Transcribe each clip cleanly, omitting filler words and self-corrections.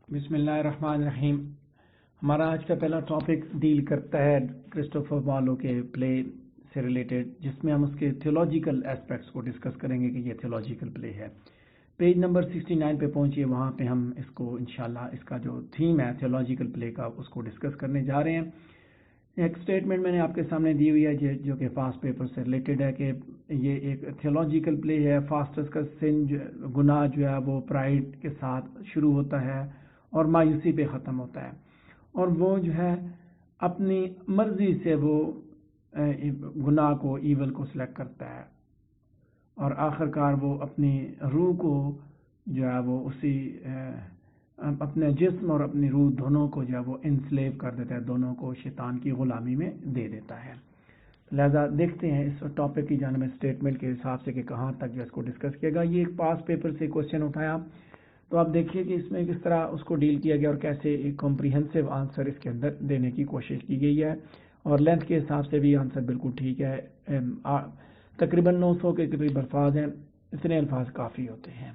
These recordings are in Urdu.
بسم اللہ الرحمن الرحیم۔ ہمارا آج کا پہلا ٹاپک ڈیل کرتا ہے کرسٹوفر مارلو کے پلے سے ریلیٹڈ، جس میں ہم اس کے تھیولوجیکل ایسپیکٹس کو ڈسکس کریں گے کہ یہ تھیولوجیکل پلے ہے۔ پیج نمبر 69 پہ پہنچیے، وہاں پہ ہم اس کو انشاءاللہ اس کا جو تھیم ہے تھیولوجیکل پلے کا اس کو ڈسکس کرنے جا رہے ہیں۔ ایک سٹیٹمنٹ میں نے آپ کے سامنے دی ہوئی ہے جو کہ فاسٹ پیپر سے ریلیٹڈ ہے کہ یہ ایک تھیولوجیکل پلے ہے۔ فاسٹس کا سن گناہ جو ہے وہ پرائڈ کے ساتھ شروع ہوتا ہے اور مایوسی پہ ختم ہوتا ہے، اور وہ جو ہے اپنی مرضی سے وہ گناہ کو ایول کو سلیکٹ کرتا ہے، اور آخر کار وہ اپنی روح کو جو ہے وہ اسی اپنے جسم اور اپنی روح دونوں کو جو ہے وہ انسلیو کر دیتا ہے، دونوں کو شیطان کی غلامی میں دے دیتا ہے۔ لہذا دیکھتے ہیں اس ٹاپک کی جانب اسٹیٹمنٹ کے حساب سے کہ کہاں تک جو اس کو ڈسکس کیا گیا۔ یہ ایک پاس پیپر سے کوشچن اٹھایا، تو آپ دیکھیے کہ اس میں کس طرح اس کو ڈیل کیا گیا اور کیسے ایک کمپریہنسو آنسر اس کے اندر دینے کی کوشش کی گئی ہے، اور لینتھ کے حساب سے بھی آنسر بالکل ٹھیک ہے۔ تقریباً 900 کے قریب الفاظ ہیں، اتنے الفاظ کافی ہوتے ہیں۔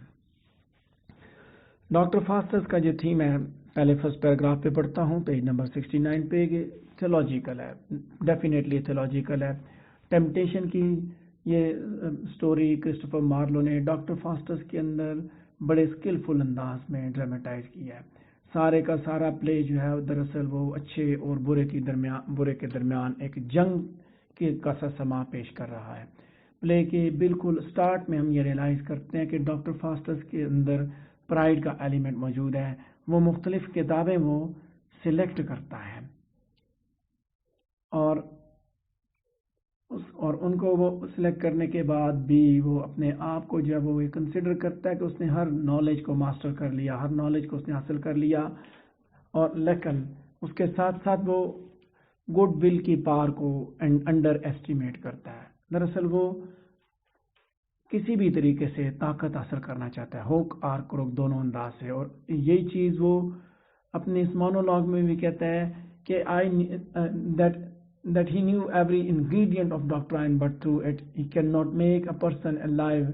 ڈاکٹر فاسٹس کا جو تھیم ہے، پہلے فرسٹ پیراگراف پہ پڑھتا ہوں، پیج نمبر 69 پہ، تھیولوجیکل ہے، ڈیفینیٹلی تھیولوجیکل ہے۔ ٹیمپٹیشن کی یہ سٹوری کرسٹوفر مارلو نے ڈاکٹر فاسٹس کے اندر بڑے اسکلفل انداز میں ڈرامٹائز کیا ہے۔ سارے کا سارا پلے جو ہے دراصل وہ اچھے اور برے کے درمیان ایک جنگ کا سما پیش کر رہا ہے۔ پلے کے بالکل سٹارٹ میں ہم یہ ریئلائز کرتے ہیں کہ ڈاکٹر فاسٹس کے اندر پرائڈ کا ایلیمنٹ موجود ہے۔ وہ مختلف کتابیں وہ سلیکٹ کرتا ہے، اور ان کو وہ سلیکٹ کرنے کے بعد بھی وہ اپنے آپ کو جو ہے وہ کنسیڈر کرتا ہے کہ اس نے ہر نالج کو ماسٹر کر لیا، ہر نالج کو اس نے حاصل کر لیا، اور لیکن اس کے ساتھ ساتھ وہ گڈ ول کی پار کو انڈر ایسٹیمیٹ کرتا ہے۔ دراصل وہ کسی بھی طریقے سے طاقت حاصل کرنا چاہتا ہے، ہوک اور کروک دونوں انداز سے، اور یہی چیز وہ اپنے اس مونولوگ میں بھی کہتا ہے کہ that he knew every ingredient of doctrine, but through it he cannot make a person alive,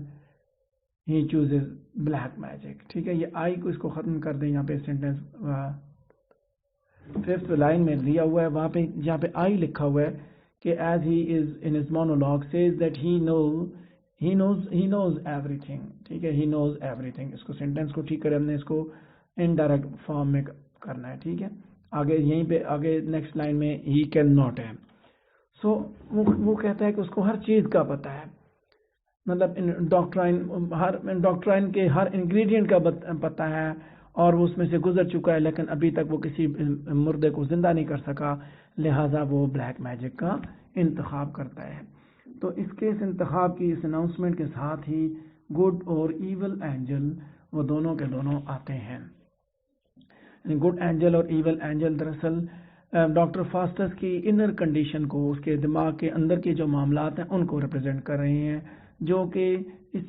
he chooses black magic۔ ٹھیک ہے، یہ آئی کو اس کو ختم کر دیں، یہاں پہ سینٹنس 5th لائن میں لیا ہوا ہے، وہاں پہ جہاں پہ آئی لکھا ہوا ہے کہ as he is in his monologue says that he knows everything۔ ٹھیک ہے، he knows everything، اس کو سینٹنس کو ٹھیک کریں، ہم نے اس کو انڈائریکٹ فارم میں کرنا ہے۔ ٹھیک ہے، آگے یہیں پہ آگے نیکسٹ لائن میں ہی کین ناٹ ہے۔ سو وہ کہتا ہے کہ اس کو ہر چیز کا پتہ ہے، مطلب ڈاکٹرائن کے ہر انگریڈینٹ کا پتہ ہے، اور وہ اس میں سے گزر چکا ہے، لیکن ابھی تک وہ کسی مردے کو زندہ نہیں کر سکا، لہٰذا وہ بلیک میجک کا انتخاب کرتا ہے۔ تو اس انتخاب کی اس اناؤنسمنٹ کے ساتھ ہی گڈ اور ایول اینجل وہ دونوں کے دونوں آتے ہیں۔ گڈ اینجل اور ایول اینجل دراصل ڈاکٹر فاسٹس کی انر کنڈیشن کو، اس کے دماغ کے اندر کے جو معاملات ہیں ان کو ریپرزینٹ کر رہے ہیں، جو کہ اس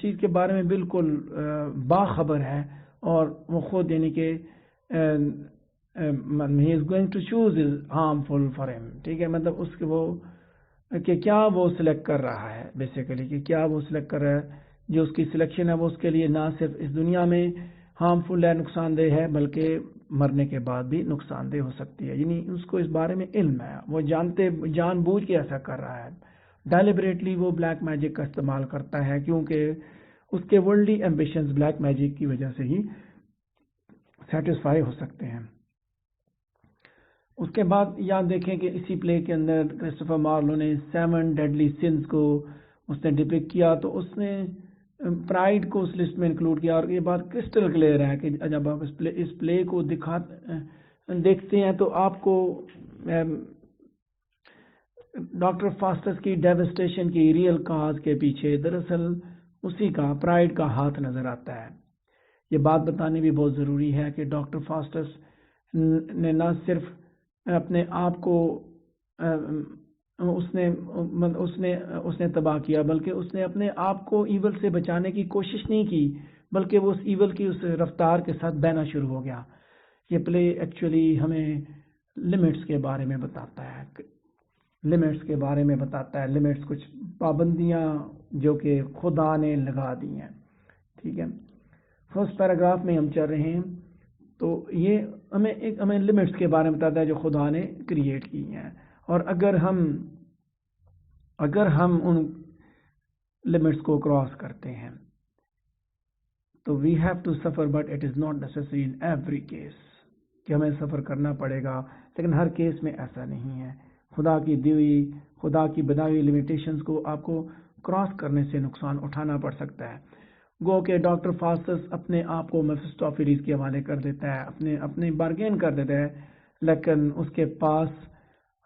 چیز کے بارے میں بالکل باخبر ہے، اور وہ خود یعنی کہ he is going to choose is harmful for him۔ ٹھیک ہے، مطلب اس کے وہ کہ کیا وہ سلیکٹ کر رہا ہے، بیسیکلی کہ کیا وہ سلیکٹ کر رہا ہے، جو اس کی سلیکشن ہے وہ اس کے لیے نہ صرف اس دنیا میں ہارمفل ہے، نقصان دہ ہے، بلکہ مرنے کے بعد بھی نقصان دہ ہو سکتی ہے۔ یعنی اس کو اس بارے میں علم ہے، وہ جان بوجھ کے ایسا کر رہا ہے، ڈیلیبریٹلی وہ بلیک میجک کا استعمال کرتا ہے، کیونکہ اس کے ورلڈلی ایمبیشنز بلیک میجک کی وجہ سے ہی سیٹسفائی ہو سکتے ہیں۔ اس کے بعد یاد دیکھیں کہ اسی پلے کے اندر کرسٹوفر مارلو نے 7 ڈیڈلی سنز کو اس نے ڈپک کیا، تو اس نے پرائڈ کو اس لسٹ میں انکلوڈ کیا، اور یہ بات کرسٹل کلیئر ہے کہ جب آپ اس پلے کو دیکھتے ہیں تو آپ کو ڈاکٹر فاسٹس کی ڈیوسٹیشن کی ریئل کاز کے پیچھے دراصل اسی کا پرائڈ کا ہاتھ نظر آتا ہے۔ یہ بات بتانی بھی بہت ضروری ہے کہ ڈاکٹر فاسٹس نے نہ صرف اپنے آپ کو اس نے تباہ کیا، بلکہ اس نے اپنے آپ کو ایول سے بچانے کی کوشش نہیں کی، بلکہ وہ اس ایول کی اس رفتار کے ساتھ بہنا شروع ہو گیا۔ یہ پلے ایکچولی ہمیں لمٹس کے بارے میں بتاتا ہے، لمٹس کچھ پابندیاں جو کہ خدا نے لگا دی ہیں۔ ٹھیک ہے، فرسٹ پیراگراف میں ہم چل رہے ہیں، تو یہ ہمیں لمٹس کے بارے میں بتاتا ہے جو خدا نے کریٹ کی ہیں، اور اگر ہم ان لمٹس کو کراس کرتے ہیں تو we have to suffer, but it is not necessary in every case کہ ہمیں سفر کرنا پڑے گا، لیکن ہر کیس میں ایسا نہیں ہے۔ خدا کی بنائی ہوئی لمیٹیشنز کو آپ کو کراس کرنے سے نقصان اٹھانا پڑ سکتا ہے۔ گو کہ ڈاکٹر فاسٹس اپنے آپ کو میفسٹوفیلیس کے حوالے کر دیتا ہے، اپنے بارگین کر دیتا ہے، لیکن اس کے پاس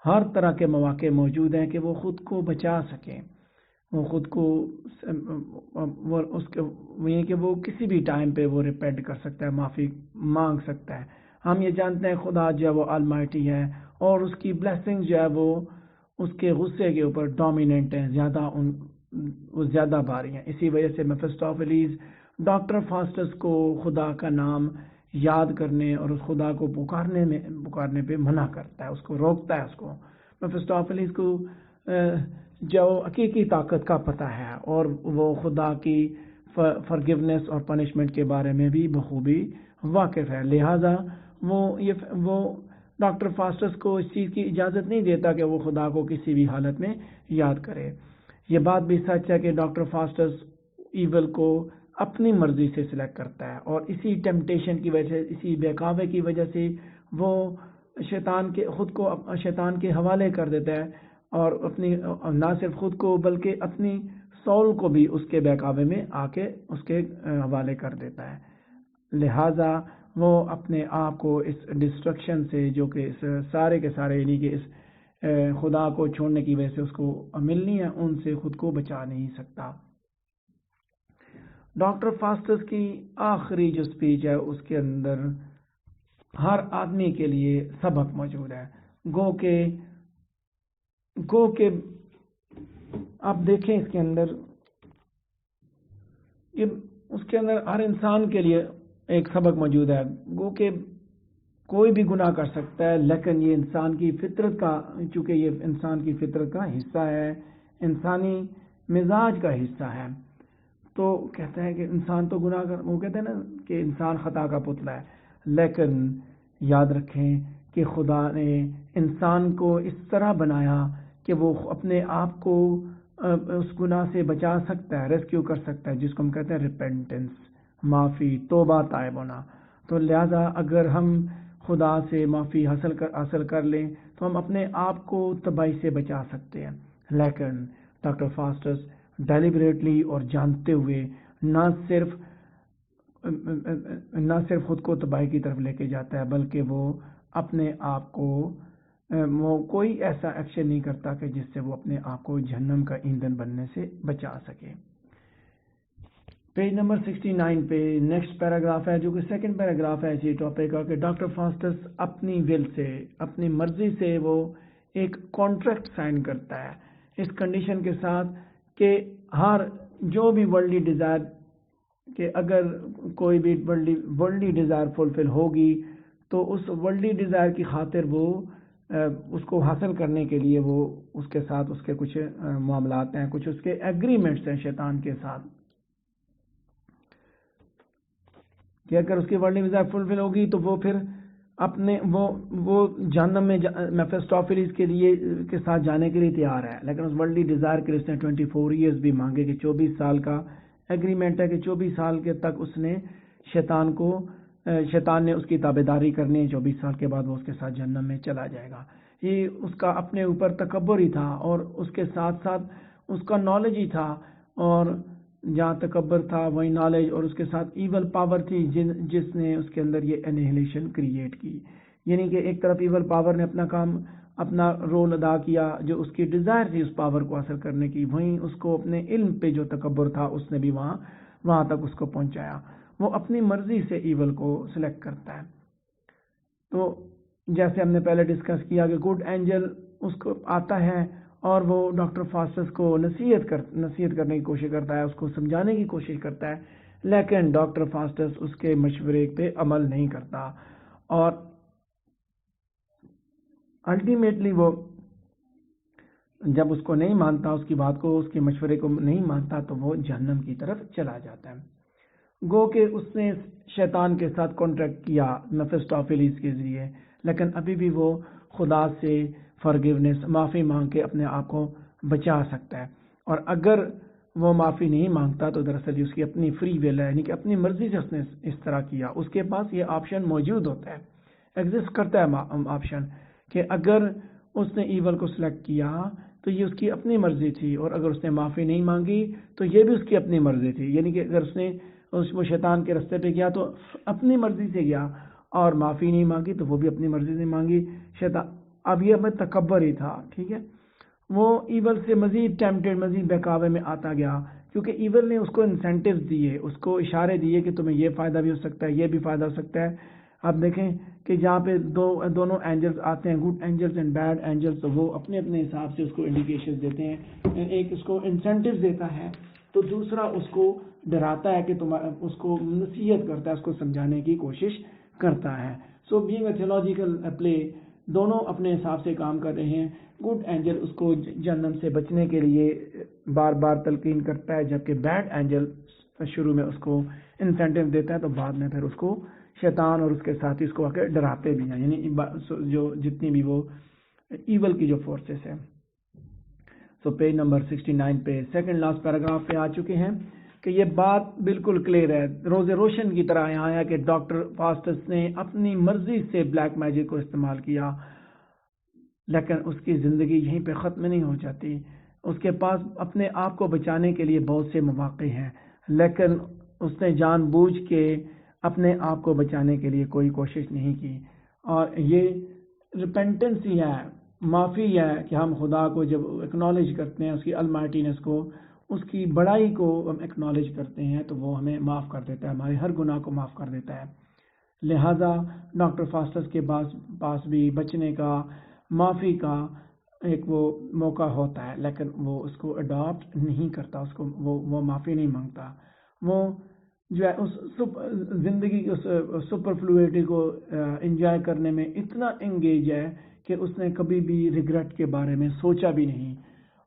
ہر طرح کے مواقع موجود ہیں کہ وہ خود کو بچا سکے، وہ خود کو کہ وہ کسی بھی ٹائم پہ وہ ریپینٹ کر سکتا ہے، معافی مانگ سکتا ہے۔ ہم یہ جانتے ہیں خدا جو ہے وہ آلمائٹی ہے، اور اس کی بلیسنگ جو ہے وہ اس کے غصے کے اوپر ڈومیننٹ ہیں، وہ زیادہ باری ہیں۔ اسی وجہ سے میفسٹوفیلیس ڈاکٹر فاسٹس کو خدا کا نام یاد کرنے اور اس خدا کو پکارنے پہ منع کرتا ہے، اس کو روکتا ہے۔ اس کو میفسٹوفیلیس کو جو حقیقی طاقت کا پتہ ہے، اور وہ خدا کی فرگیونیس اور پنشمنٹ کے بارے میں بھی بخوبی واقف ہے، لہٰذا وہ ڈاکٹر فاسٹس کو اس چیز کی اجازت نہیں دیتا کہ وہ خدا کو کسی بھی حالت میں یاد کرے۔ یہ بات بھی سچ ہے کہ ڈاکٹر فاسٹس ایول کو اپنی مرضی سے سلیکٹ کرتا ہے، اور اسی ٹیمپٹیشن کی وجہ سے، اسی بہکاوے کی وجہ سے وہ خود کو شیطان کے حوالے کر دیتا ہے، اور نہ صرف خود کو بلکہ اپنی سول کو بھی اس کے بہکاوے میں آ کے اس کے حوالے کر دیتا ہے۔ لہٰذا وہ اپنے آپ کو اس ڈسٹرکشن سے، جو کہ اس سارے کے سارے یعنی کہ اس خدا کو چھوڑنے کی وجہ سے اس کو ملنی ہے، ان سے خود کو بچا نہیں سکتا۔ ڈاکٹر فاسٹس کی آخری جو سپیچ ہے اس کے اندر ہر آدمی کے لیے سبق موجود ہے۔ گو کہ آپ دیکھیں اس کے اندر ہر انسان کے لیے ایک سبق موجود ہے۔ گو کہ کوئی بھی گناہ کر سکتا ہے، لیکن یہ انسان کی فطرت کا، چونکہ یہ انسان کی فطرت کا حصہ ہے، انسانی مزاج کا حصہ ہے، تو کہتے ہیں کہ انسان تو گناہ وہ کہتے ہیں نا کہ انسان خطا کا پتلا ہے، لیکن یاد رکھیں کہ خدا نے انسان کو اس طرح بنایا کہ وہ اپنے آپ کو اس گناہ سے بچا سکتا ہے، ریسکیو کر سکتا ہے، جس کو ہم کہتے ہیں ریپینٹنس، معافی، توبہ طائب ہونا۔ تو لہذا اگر ہم خدا سے معافی حاصل کر لیں تو ہم اپنے آپ کو تباہی سے بچا سکتے ہیں، لیکن ڈاکٹر فاسٹس ڈیلیبریٹلی اور جانتے ہوئے نہ صرف خود کو تباہی کی طرف لے کے جاتا ہے، بلکہ وہ اپنے آپ کو کوئی ایسا ایکشن نہیں کرتا کہ جس سے وہ اپنے آپ کو جہنم کا ایندھن بننے سے بچا سکے۔ پیج نمبر 69 پہ نیکسٹ پیراگراف ہے، جو کہ سیکنڈ پیراگراف ہے اسی ٹاپک کا، کہ ڈاکٹر فاسٹس اپنی ول سے، اپنی مرضی سے وہ ایک کانٹریکٹ سائن کرتا ہے اس کنڈیشن کے ساتھ کہ جو بھی ورلڈلی ڈیزائر، کہ اگر کوئی بھی ورلڈلی ڈیزائر فلفل ہوگی تو اس ورلڈلی ڈیزائر کی خاطر وہ اس کو حاصل کرنے کے لیے وہ اس کے ساتھ اس کے کچھ معاملات ہیں، کچھ اس کے ایگریمنٹس ہیں شیطان کے ساتھ، کہ اگر اس کی ورلڈلی ڈیزائر فلفل ہوگی تو وہ پھر اپنے وہ جہنم میں میفسٹوفیلیس کے ساتھ جانے کے لیے تیار ہے، لیکن اس ورلڈلی ڈیزائر کے لیے اس نے 24 ایئرز بھی مانگے، کہ 24 سال کا ایگریمنٹ ہے کہ 24 سال کے تک اس نے شیطان نے اس کی تابعداری کرنی ہے، 24 سال کے بعد وہ اس کے ساتھ جہنم میں چلا جائے گا۔ یہ اس کا اپنے اوپر تکبر ہی تھا، اور اس کے ساتھ ساتھ اس کا نالج ہی تھا، اور جہاں تکبر تھا وہی نالج، اور اس کے ساتھ ایول پاور تھی جس نے اس کے اندر یہ انہیلیشن کریٹ کی، یعنی کہ ایک طرف ایول پاور نے اپنا رول ادا کیا، جو اس کی ڈیزائر تھی اس پاور کو حاصل کرنے کی، وہیں اس کو اپنے علم پہ جو تکبر تھا اس نے بھی وہاں تک اس کو پہنچایا۔ وہ اپنی مرضی سے ایول کو سلیکٹ کرتا ہے۔ تو جیسے ہم نے پہلے ڈسکس کیا کہ گڈ اینجل اس کو آتا ہے اور وہ ڈاکٹر فاسٹس کو نصیحت کرنے کی کوشش کرتا ہے، اس کو سمجھانے کی کوشش کرتا ہے، لیکن ڈاکٹر فاسٹس اس کے مشورے پہ عمل نہیں کرتا، اور الٹیمیٹلی وہ جب اس کو نہیں مانتا، اس کی بات کو، اس کے مشورے کو نہیں مانتا، تو وہ جہنم کی طرف چلا جاتا ہے۔ گو کہ اس نے شیطان کے ساتھ کانٹریکٹ کیا میفسٹوفیلیس کے ذریعے، لیکن ابھی بھی وہ خدا سے فرگیونیس معافی مانگ کے اپنے آپ کو بچا سکتا ہے۔ اور اگر وہ معافی نہیں مانگتا تو دراصل اس کی اپنی فری ول ہے، یعنی کہ اپنی مرضی سے اس نے اس طرح کیا۔ اس کے پاس یہ آپشن موجود ہوتا ہے، ایگزسٹ کرتا ہے آپشن کہ اگر اس نے ایول کو سلیکٹ کیا تو یہ اس کی اپنی مرضی تھی، اور اگر اس نے معافی نہیں مانگی تو یہ بھی اس کی اپنی مرضی تھی، یعنی کہ اگر اس نے وہ شیطان کے رستے پہ گیا تو اپنی مرضی سے گیا، اور معافی نہیں مانگی تو وہ بھی اپنی مرضی سے مانگی شیطان۔ اب یہ ہمیں تکبر ہی تھا، ٹھیک ہے، وہ ایول سے مزید ٹیمپٹڈ، مزید بہکاوے میں آتا گیا، کیونکہ ایول نے اس کو انسینٹیوز دیے، اس کو اشارے دیے کہ تمہیں یہ فائدہ بھی ہو سکتا ہے، یہ بھی فائدہ ہو سکتا ہے۔ آپ دیکھیں کہ جہاں پہ دونوں اینجلز آتے ہیں، good angels and bad angels, تو وہ اپنے اپنے حساب سے اس کو انڈیکیشن دیتے ہیں، ایک اس کو انسینٹیو دیتا ہے تو دوسرا اس کو ڈراتا ہے کہ اس کو نصیحت کرتا ہے، اس کو سمجھانے کی کوشش کرتا ہے۔ سو بینگ اے تھیولوجیکل پلے، دونوں اپنے حساب سے کام کر رہے ہیں۔ گڈ اینجل اس کو جہنم سے بچنے کے لیے بار بار تلقین کرتا ہے، جبکہ بیڈ اینجل شروع میں اس کو انسینٹیو دیتا ہے تو بعد میں پھر اس کو شیطان اور اس کے ساتھی اس کو آ کے ڈراتے بھی ہیں، یعنی جو جتنی بھی وہ ایول کی جو فورسز ہیں۔ سو پیج نمبر 69 پہ سیکنڈ لاسٹ پیراگراف پہ آ چکے ہیں کہ یہ بات بالکل کلیئر ہے، روز روشن کی طرح یہاں آیا کہ ڈاکٹر فاسٹس نے اپنی مرضی سے بلیک میجک کو استعمال کیا، لیکن اس کی زندگی یہیں پہ ختم نہیں ہو جاتی۔ اس کے پاس اپنے آپ کو بچانے کے لیے بہت سے مواقع ہیں، لیکن اس نے جان بوجھ کے اپنے آپ کو بچانے کے لیے کوئی کوشش نہیں کی۔ اور یہ ریپینٹنس ہی ہے، معافی ہے کہ ہم خدا کو جب ایکنالج کرتے ہیں، اس کی المائٹینس کو، اس کی بڑائی کو ہم ایکنالج کرتے ہیں تو وہ ہمیں معاف کر دیتا ہے، ہمارے ہر گناہ کو معاف کر دیتا ہے۔ لہذا ڈاکٹر فاسٹس کے پاس بھی بچنے کا، معافی کا ایک وہ موقع ہوتا ہے، لیکن وہ اس کو اڈاپٹ نہیں کرتا، اس کو وہ معافی نہیں مانگتا۔ وہ جو ہے اس زندگی کی اس سپرفلوئٹی کو انجوائے کرنے میں اتنا انگیج ہے کہ اس نے کبھی بھی ریگریٹ کے بارے میں سوچا بھی نہیں،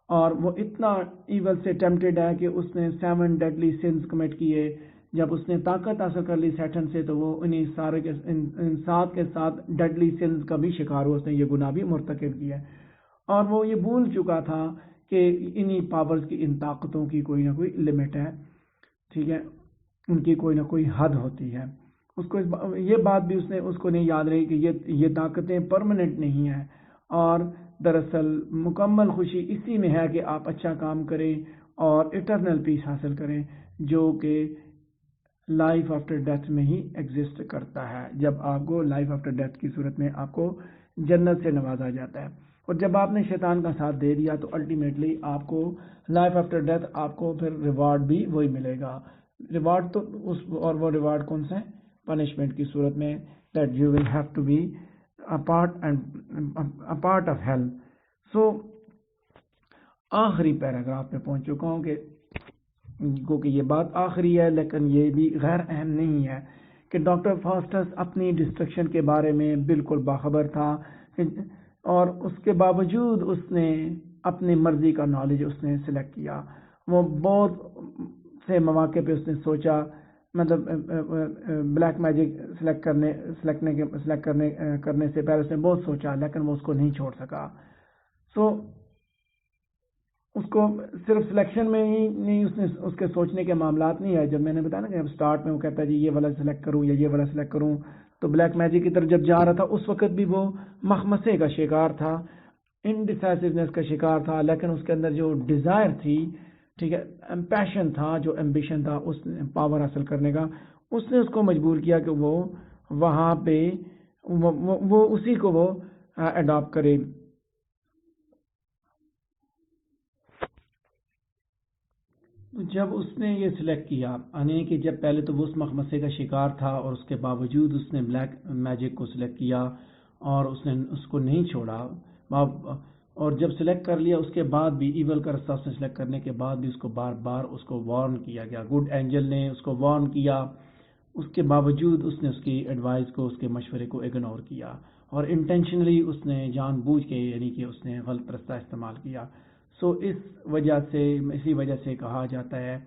اور وہ اتنا ایول سے ٹیمپٹڈ ہے کہ اس نے 7 ڈیڈلی سنز کمٹ کیے۔ جب اس نے طاقت حاصل کر لی سیٹن سے تو وہ انہیں سارے ان 7 کے 7 ڈیڈلی سنز کا بھی شکار ہوا، اس نے یہ گناہ بھی مرتکب کیا، اور وہ یہ بھول چکا تھا کہ انہی پاورز کی، ان طاقتوں کی کوئی نہ کوئی لمٹ ہے، ٹھیک ہے، ان کی کوئی نہ کوئی حد ہوتی ہے۔ اس کو یہ بات بھی اس کو نہیں یاد رہی کہ یہ طاقتیں پرماننٹ نہیں ہیں، اور دراصل مکمل خوشی اسی میں ہے کہ آپ اچھا کام کریں اور اٹرنل پیس حاصل کریں، جو کہ لائف آفٹر ڈیتھ میں ہی ایگزسٹ کرتا ہے، جب آپ کو لائف آفٹر ڈیتھ کی صورت میں آپ کو جنت سے نوازا جاتا ہے۔ اور جب آپ نے شیطان کا ساتھ دے دیا تو الٹیمیٹلی آپ کو لائف آفٹر ڈیتھ آپ کو پھر ریوارڈ بھی وہی ملے گا۔ ریوارڈ تو اور وہ ریوارڈ کون سا ہے؟ پنشمنٹ کی صورت میں، that you will have to be a part of hell۔ سو آخری پیراگراف پہ پہنچ چکا ہوں کہ یہ بات آخری ہے، لیکن یہ بھی غیر اہم نہیں ہے کہ ڈاکٹر فاسٹس اپنی ڈسٹرکشن کے بارے میں بالکل باخبر تھا، اور اس کے باوجود اس نے اپنی مرضی کا نالج اس نے سلیکٹ کیا۔ وہ بہت سے مواقع پہ اس نے سوچا، مطلب بلیک میجک سلیکٹ کرنے سے پہلے اس نے بہت سوچا، لیکن وہ اس کو نہیں چھوڑ سکا۔ سو اس کو صرف سلیکشن میں ہی نہیں، اس کے سوچنے کے معاملات نہیں ہے۔ جب میں نے بتایا نا کہ سٹارٹ میں وہ کہتا ہے جی یہ والا سلیکٹ کروں یا یہ والا سلیکٹ کروں، تو بلیک میجک کی طرف جب جا رہا تھا اس وقت بھی وہ مخمسے کا شکار تھا، انڈیسائسونیس کا شکار تھا، لیکن اس کے اندر جو ڈیزائر تھی، ٹھیک ہے، پیشن تھا، جو ایمبیشن تھا اس پاور حاصل کرنے کا، اس نے اس کو مجبور کیا کہ وہ وہاں پہ وہ اسی کو وہ اڈاپٹ کرے۔ جب اس نے یہ سلیکٹ کیا، یعنی کہ جب پہلے تو وہ اس مخمسے کا شکار تھا اور اس کے باوجود اس نے بلیک میجک کو سلیکٹ کیا اور اس نے اس کو نہیں چھوڑا، اور جب سلیکٹ کر لیا اس کے بعد بھی ایول کا رستہ اس نے سلیکٹ کرنے کے بعد بھی اس کو بار بار اس کو وارن کیا گیا، گڈ اینجل نے اس کو وارن کیا، اس کے باوجود اس نے اس کی ایڈوائس کو، اس کے مشورے کو اگنور کیا، اور انٹینشنلی اس نے جان بوجھ کے، یعنی کہ اس نے غلط رستہ استعمال کیا۔ سو اسی وجہ سے کہا جاتا ہے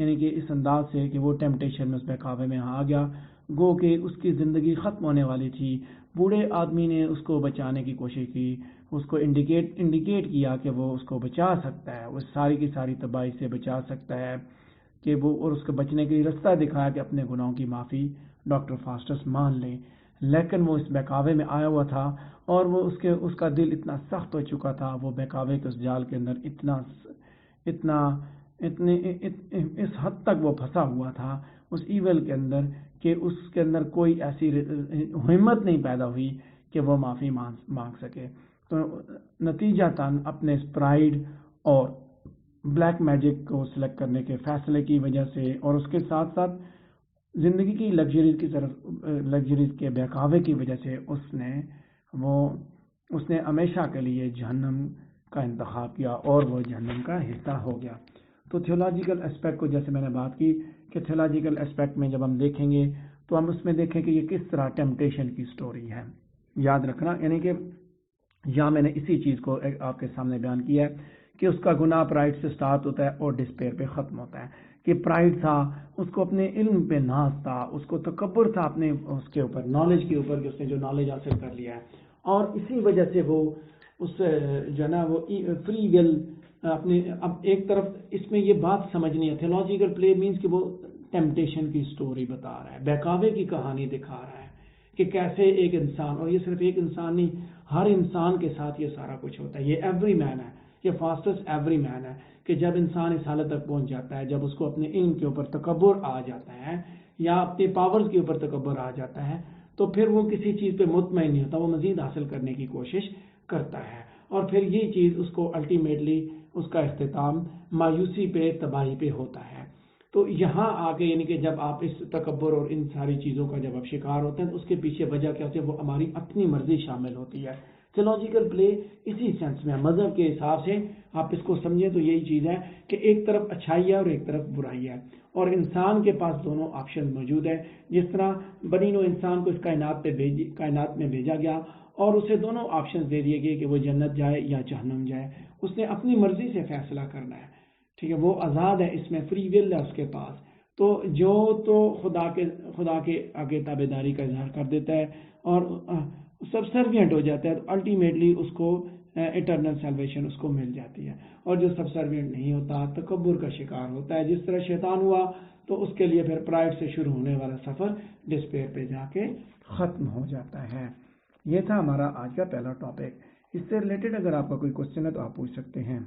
یعنی کہ اس انداز سے کہ وہ ٹیمپٹیشن میں اس بہکاوے میں آ گیا، گو کہ اس کی زندگی ختم ہونے والی تھی۔ بوڑھے آدمی نے اس کو بچانے کی کوشش کی، اس کو انڈیکیٹ کیا کہ وہ اس کو بچا سکتا ہے، وہ ساری کی ساری تباہی سے بچا سکتا ہے کہ وہ، اور اس کو بچنے کے لیے رستہ دکھایا کہ اپنے گناہوں کی معافی ڈاکٹر فاسٹس مان لے۔ لیکن وہ اس بہکاوے میں آیا ہوا تھا، اور وہ اس کا دل اتنا سخت ہو چکا تھا، وہ بہکاوے کے اس جال کے اندر اس حد تک وہ پھنسا ہوا تھا اس ایول کے اندر کہ اس کے اندر کوئی ایسی ہمت نہیں پیدا ہوئی کہ وہ معافی مانگ سکے۔ تو نتیجہ تن اپنے پرائیڈ اور بلیک میجک کو سلیکٹ کرنے کے فیصلے کی وجہ سے، اور اس کے ساتھ ساتھ زندگی کی لگژریز کے بہکاوے کی وجہ سے اس نے ہمیشہ کے لیے جہنم کا انتخاب کیا، اور وہ جہنم کا حصہ ہو گیا۔ تو تھیولوجیکل اسپیکٹ کو جیسے میں نے بات کی کہ تھیولوجیکل اسپیکٹ میں جب ہم دیکھیں گے تو ہم اس میں دیکھیں کہ یہ کس طرح ٹیمپٹیشن کی سٹوری ہے۔ یاد رکھنا، یعنی کہ یہاں میں نے اسی چیز کو آپ کے سامنے بیان کیا ہے کہ اس کا گناہ پرائڈ سے سٹارٹ ہوتا ہے اور ڈسپیئر پہ ختم ہوتا ہے۔ کہ پرائڈ تھا، اس کو اپنے علم پہ ناز تھا، اس کو تکبر تھا اپنے اس کے اوپر، نالج کے اوپر، کہ اس نے جو نالج حاصل کر لیا ہے، اور اسی وجہ سے وہ اس جو ہے نا وہ فری ول اپنے، اب ایک طرف اس میں یہ بات سمجھنی ہے، تھیولوجیکل پلے مینس کہ وہ ٹیمپٹیشن کی سٹوری بتا رہا ہے، بہکاوے کی کہانی دکھا رہا ہے کہ کیسے ایک انسان، اور یہ صرف ایک انسان نہیں، ہر انسان کے ساتھ یہ سارا کچھ ہوتا ہے، یہ ایوری مین ہے، یہ فاسٹس ایوری مین ہے کہ جب انسان اس حالت تک پہنچ جاتا ہے، جب اس کو اپنے علم کے اوپر تکبر آ جاتا ہے یا اپنے پاورز کے اوپر تکبر آ جاتا ہے، تو پھر وہ کسی چیز پہ مطمئن نہیں ہوتا، وہ مزید حاصل کرنے کی کوشش کرتا ہے، اور پھر یہ چیز اس کو الٹیمیٹلی اس کا اختتام مایوسی پہ، تباہی پہ ہوتا ہے۔ تو یہاں آ کے یعنی کہ جب آپ اس تکبر اور ان ساری چیزوں کا جب آپ شکار ہوتے ہیں تو اس کے پیچھے وجہ کیا ہوتی ہے؟ وہ ہماری اپنی مرضی شامل ہوتی ہے۔ تھیولوجیکل پلے اسی سینس میں مذہب کے حساب سے آپ اس کو سمجھیں تو یہی چیز ہے کہ ایک طرف اچھائی ہے اور ایک طرف برائی ہے، اور انسان کے پاس دونوں آپشن موجود ہے۔ جس طرح بنی نوع انسان کو اس کائنات میں بھیجا گیا اور اسے دونوں آپشن دے دیے گئے کہ وہ جنت جائے یا جہنم جائے، اس نے اپنی مرضی سے فیصلہ کرنا ہے، ٹھیک ہے، وہ آزاد ہے، اس میں فری ول ہے اس کے پاس۔ تو جو تو خدا کے آگے تابعداری کا اظہار کر دیتا ہے اور سبسروینٹ ہو جاتا ہے، تو الٹیمیٹلی اس کو اٹرنل سیلویشن اس کو مل جاتی ہے، اور جو سبسروینٹ نہیں ہوتا، تکبر کا شکار ہوتا ہے، جس طرح شیطان ہوا، تو اس کے لیے پھر پرائڈ سے شروع ہونے والا سفر ڈسپیئر پہ جا کے ختم ہو جاتا ہے۔ یہ تھا ہمارا آج کا پہلا ٹاپک۔ اس سے ریلیٹڈ اگر آپ کا کوئی کوشچن ہے تو آپ پوچھ سکتے ہیں۔